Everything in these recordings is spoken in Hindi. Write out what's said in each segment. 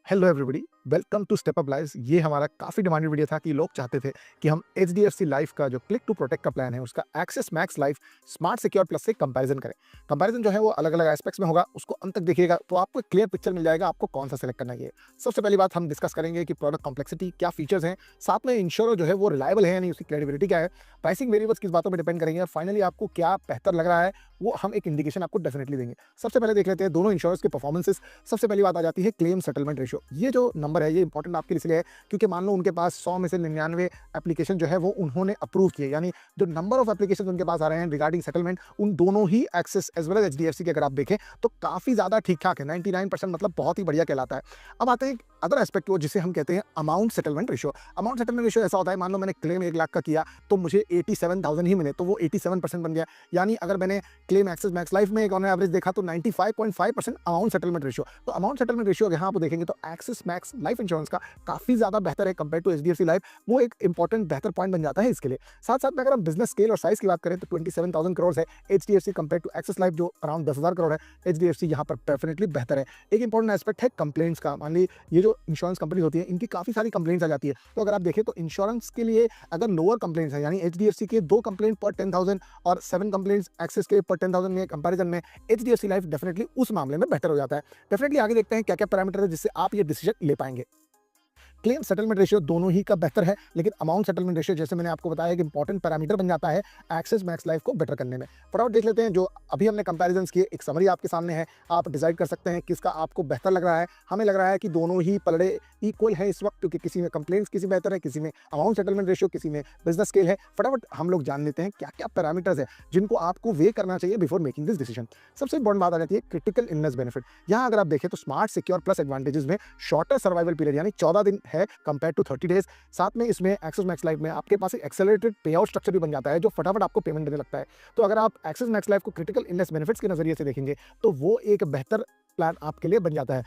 Hello everybody, welcome to Step Up Life. ये हमारा काफ़ी डिमांडेड वीडियो था कि लोग चाहते थे कि हम एचडीएफसी लाइफ का जो क्लिक टू प्रोटेक्ट का प्लान है उसका Axis Max Life Smart Secure Plus से कंपैरिजन करें। कंपैरिजन जो है वो अलग अलग एस्पेक्ट्स में होगा, उसको अंत तक देखिएगा तो आपको एक क्लियर पिक्चर मिल जाएगा आपको कौन सा सेलेक्ट करना है। सबसे पहली बात हम डिस्कस करेंगे कि प्रोडक्ट कॉम्प्लेक्सिटी क्या फीचर्स हैं, साथ में इंश्योर जो है वो रिलायबल है या नहीं, उसकी क्रेडिबिलिटी क्या है, प्राइसिंग वेरिएबल्स किस बातों पर डिपेंड करेंगे, और फाइनली आपको क्या बेहतर लग रहा है वो हम एक इंडिकेशन आपको डेफिनेटली देंगे। सबसे पहले देख लेते हैं दोनों इंश्योरेंस के परफॉर्मेंसेस। सबसे पहली बात आ जाती है क्लेम सेटलमेंट रेशियो। ये जो नंबर है ये इंपॉर्टेंट आपके लिए इसलिए है क्योंकि मान लो उनके पास 100 में से 99 एप्लीकेशन जो है वो उन्होंने अप्रूव किए, यानी जो नंबर ऑफ एप्लीकेशन उनके पास आ रहे हैं रिगार्डिंग सेटलमेंट, उन दोनों ही access as well as HDFC के अगर आप देखें तो काफ़ी ज़्यादा ठीक ठाक है। 99% मतलब बहुत ही बढ़िया कहलाता है। अब आते हैं अदर एस्पेक्ट वो जिसे हम कहते हैं amount settlement ratio. Amount settlement ratio ऐसा होता है, मान लो मैंने क्लेम 1 लाख का किया तो मुझे 87,000 ही मिले, तो वो 87% बन गया। यानी अगर मैंने क्लेम एक्सेस मैक्स लाइफ में एक ऑन एवरेज देखा तो 95.5% अमाउंट सेटलमेंट रेशियो। तो अमाउंट सेटलमेंट रेशियो यहाँ आप देखेंगे तो एक्सेस मैक्स लाइफ इंश्योरेंस का काफ़ी ज़्यादा बेहतर है कंपेयर टू एचडीएफसी लाइफ। वो एक इंपॉर्टेंट बेहतर पॉइंट बन जाता है इसके लिए। साथ साथ में अगर हम बिजनेस स्केल और साइज की बात करें तो 27,000 करोड़ है HDFC compare to Axis Life जो अराउंड 10,000 करोड़ है। एचडीएफसी यहाँ पर डेफिनेटली बेहतर है। एक इंपॉर्टेंट एस्पेक्ट है कंप्लेंट्स का। मान ली ये जो इंश्योरेंस कंपनी होती है इनकी काफ़ी सारी कंप्लेंट्स आ जाती है, तो अगर आप देखें तो इंश्योरेंस के लिए अगर लोअर कंप्लेंट्स है, यानी एचडीएफसी के 2 कंप्लेंट पर 10,000 और 7 कंप्लेंट्स एक्सेस के पर 10,000 में कंपैरिजन में एचडीएफसी लाइफ डेफिनेटली उस मामले में बेहतर हो जाता है। डेफिनेटली आगे देखते हैं क्या क्या पैरामीटर है जिससे आप ये डिसीजन ले पाएंगे। क्लेम सेटलमेंट रेशियो दोनों ही का बेहतर है, लेकिन अमाउंट सेटलमेंट रेशियो जैसे मैंने आपको बताया कि इंपॉर्टेंट पैरामीटर बन जाता है एक्सेस मैक्स लाइफ को बेटर करने में। फटाफट देख लेते हैं जो अभी हमने कंपैरिजंस किए, एक समरी आपके सामने है। आप डिसाइड कर सकते हैं किसका आपको बेहतर लग रहा है। हमें लग रहा है कि दोनों ही पलड़े इक्वल है इस वक्त, क्योंकि किसी में कंप्लेंट्स किसी बेहतर है, किसी में अमाउंट सेटलमेंट रेशियो, किसी में बिजनेस स्केल है। फटाफट हम लोग जान लेते हैं क्या क्या पैरामीटर्स है जिनको आपको वे करना चाहिए बिफोर मेकिंग दिस डिसीजन। सबसे इंपॉर्टेंट बात आ जाती है क्रिटिकल इलनेस बेनिफिट। यहाँ अगर आप देखें तो स्मार्ट सिक्योर प्लस एडवांटेजेस में शॉर्टर सर्वाइवल पीरियड यानी 14 दिन है कंपेयर टू 30 डेज। साथ में इसमें एक्सेस मैक्स लाइफ में आपके पास एक एक्सेलरेटेड पे आउट स्ट्रक्चर भी बन जाता है जो फटाफट आपको पेमेंट देने लगता है। तो अगर आप एक्सेस मैक्स लाइफ को क्रिटिकल इलनेस बेनिफिट्स के नजरिए से देखेंगे तो वो एक बेहतर प्लान आपके लिए बन जाता है।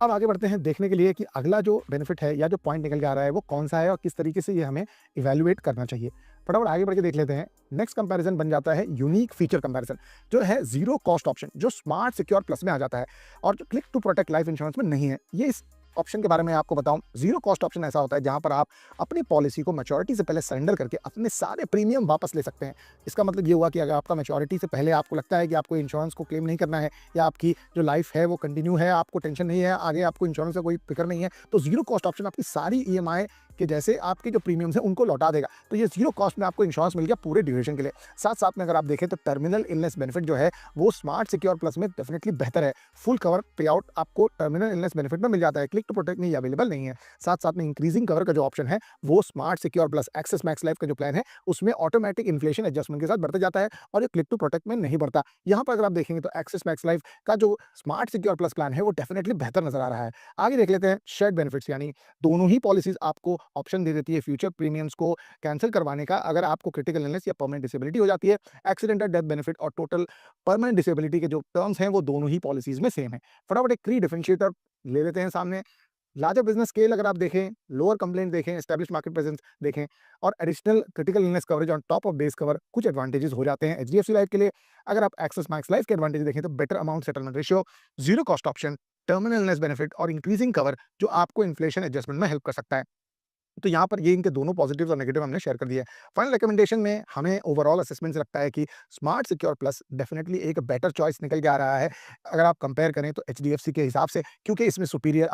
अब आगे बढ़ते हैं देखने के लिए कि अगला जो बेनिफिट है या जो पॉइंट निकल के आ रहा है वो कौन सा है और किस तरीके से ये हमें इवैल्यूएट करना चाहिए। फटाफट आगे बढ़ के देख लेते हैं। नेक्स्ट कंपैरिजन बन जाता है यूनिक फीचर कंपैरिजन, जो है जीरो कॉस्ट ऑप्शन, जो स्मार्ट सिक्योर प्लस में आ जाता है और जो Click to Protect life insurance में नहीं है। ये इस ऑप्शन के बारे में आपको बताऊं, जीरो कॉस्ट ऑप्शन ऐसा होता है जहां पर आप अपनी पॉलिसी को मैच्योरिटी से पहले सरेंडर करके अपने सारे प्रीमियम वापस ले सकते हैं। इसका मतलब ये हुआ कि अगर आपका मैच्योरिटी से पहले आपको लगता है कि आपको इंश्योरेंस को क्लेम नहीं करना है या आपकी जो लाइफ है वो कंटिन्यू है, आपको टेंशन नहीं है, आगे आपको इंश्योरेंस का कोई फिक्र नहीं है, तो जीरो कॉस्ट ऑप्शन आपकी सारी ईएमआई के जैसे आपके जो प्रीमियम्स हैं उनको लौटा देगा। तो ये जीरो कॉस्ट में आपको इंश्योरेंस मिल गया पूरे ड्यूरेशन के लिए। साथ साथ में अगर आप देखें तो टर्मिनल इलनेस बेनिफिट जो है वो स्मार्ट सिक्योर प्लस में डेफिनेटली बेहतर है। फुल कवर पे आउट आपको टर्मिनल इलनेस बेनिफिट में मिल जाता है, क्लिक टू प्रोटेक्ट नहीं अवेलेबल नहीं है। साथ साथ में इंक्रीजिंग कवर का जो ऑप्शन है वो Smart Secure Plus Axis Max Life का जो प्लान है उसमें ऑटोमेटिक इन्फ्लेशन एडजस्टमेंट के साथ बढ़ता जाता है और ये क्लिक टू प्रोटेक्ट में नहीं बढ़ता। यहाँ पर अगर आप देखेंगे तो एक्सेस मैक्स लाइफ का जो स्मार्ट सिक्योर प्लस प्लान है वो डेफिनेटली बेहतर नजर आ रहा है। आगे देख लेते हैं शेयर्ड बेनिफिट्स, यानी दोनों ही पॉलिसीज आपको ऑप्शन दे देती है फ्यूचर प्रीमियम्स को कैंसिल करवाने का अगर आपको क्रिटिकल इलनेस या परमानेंट डिसेबिलिटी हो जाती है। एक्सीडेंटल डेथ बेनिफिट और टोटल परमानेंट डिसेबिलिटी के जो टर्म्स हैं वो दोनों ही पॉलिसीज में सेम है। फटाफट एक की डिफरेंशिएटर ले लेते हैं सामने। लार्जर बिजनेस स्केल अगर आप देखें, लोअर कंप्लेंट देखें, एस्टैब्लिश मार्केट प्रेजेंस देखें और additional critical illness coverage on top of base cover, कुछ एडवांटेजेस हो जाते हैं एचडीएफसी लाइफ के लिए। अगर आप एक्सेस मैक्स लाइफ के एडवांटेज देखें तो better amount settlement ratio, zero cost option, terminal illness benefit और इंक्रीजिंग कवर जो आपको इन्फ्लेशन एडजस्टमेंट में हेल्प कर सकता है। तो यहाँ पर ये इनके दोनों पॉजिटिव्स और नेगेटिव हमने शेयर कर दिए। फाइनल रिकमेंडेशन में हमें ओवरऑल असेसमेंट से लगता है कि स्मार्ट सिक्योर प्लस डेफिनेटली एक बेटर चॉइस निकल के आ रहा है अगर आप कंपेयर करें तो एचडीएफसी के हिसाब से, क्योंकि इसमें सुपीरियर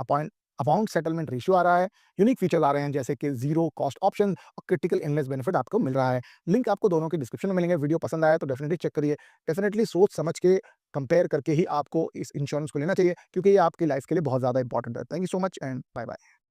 अमाउंट सेटलमेंट रेशियो आ रहा है, यूनिक फीचर्स आ रहे हैं जैसे कि जीरो कॉस्ट ऑप्शन और क्रिटिकल इलनेस बेनिफिट आपको मिल रहा है। लिंक आपको दोनों के डिस्क्रिप्शन में मिलेंगे। वीडियो पसंद आया तो डेफिनेटली चेक करिए। डेफिनेटली सोच समझ के कंपेयर करके ही आपको इस इंश्योरेंस को लेना चाहिए क्योंकि ये आपकी लाइफ के लिए बहुत ज़्यादा इंपॉर्टेंट है। Thank you so much and bye bye.